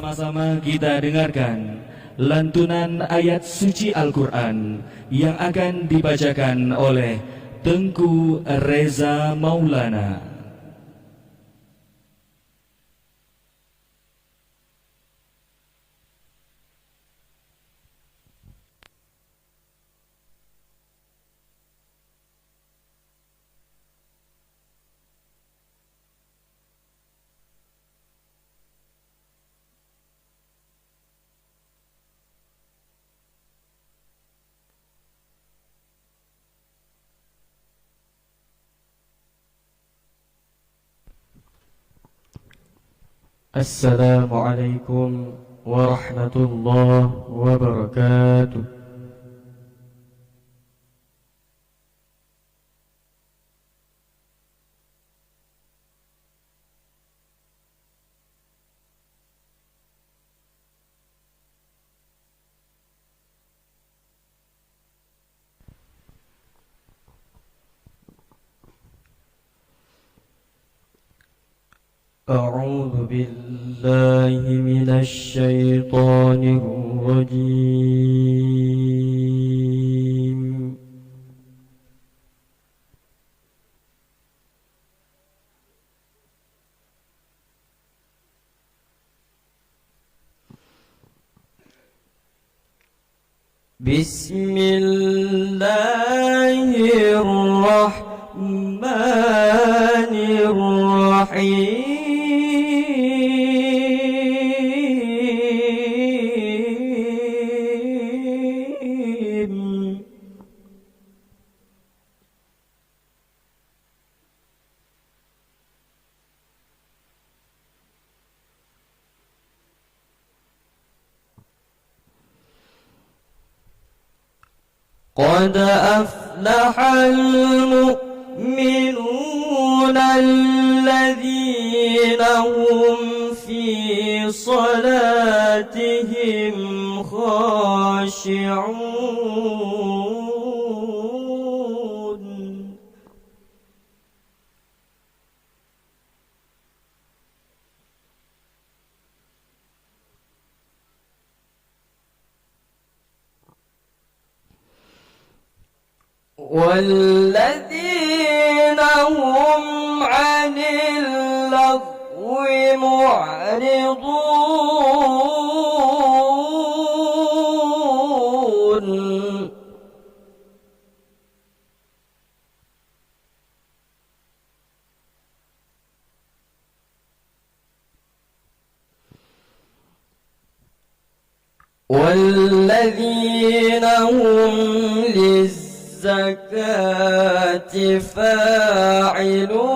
sama-sama kita dengarkan lantunan ayat suci Al-Quran yang akan dibacakan oleh Tengku Reza Maulana. Assalamualaikum warahmatullahi wabarakatuh. أعوذ بالله من الشيطان الرجيم. بسم الله الرحمن الرحيم. قد أفلح المؤمنون الذين هم في صلاتهم خاشعون. والذين هم عن اللغو معرضون. والذين هم للزكاة فاعلون.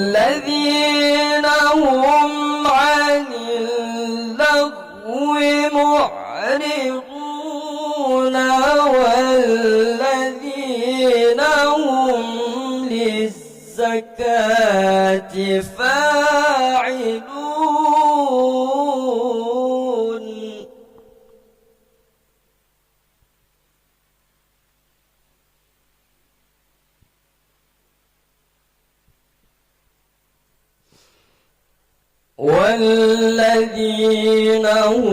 والذين هم عن اللغو معرضون. والذين هم للزكاة فاعلون. والذين هم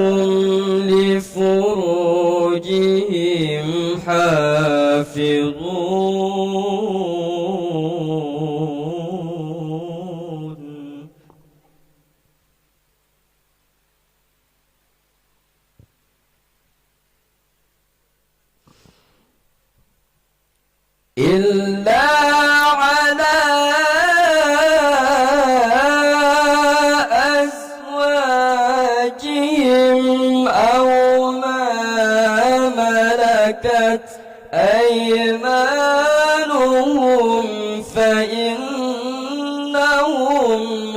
لفروجهم حافظون. إلا على أزواجهم أو ما ملكت أيمانهم فإنهم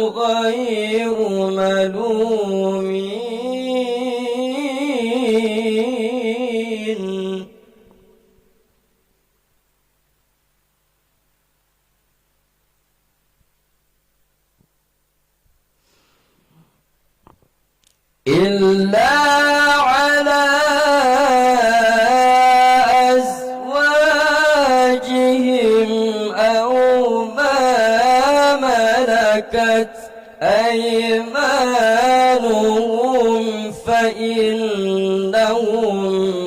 غير ملومين. إلا على أزواجهم أو ما ملكت أيمانهم فإنهم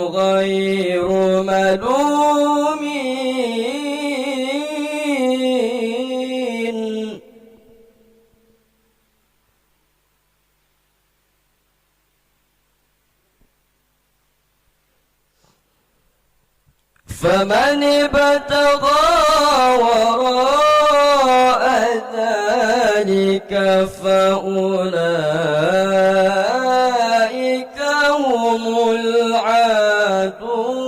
غير ملومين. فمن ابتغى وراء ذلك فأولئك هم العادون.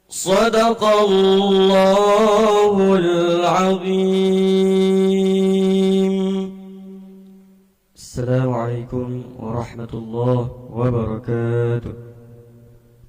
صدق الله العظيم. السلام عليكم ورحمة الله وبركاته.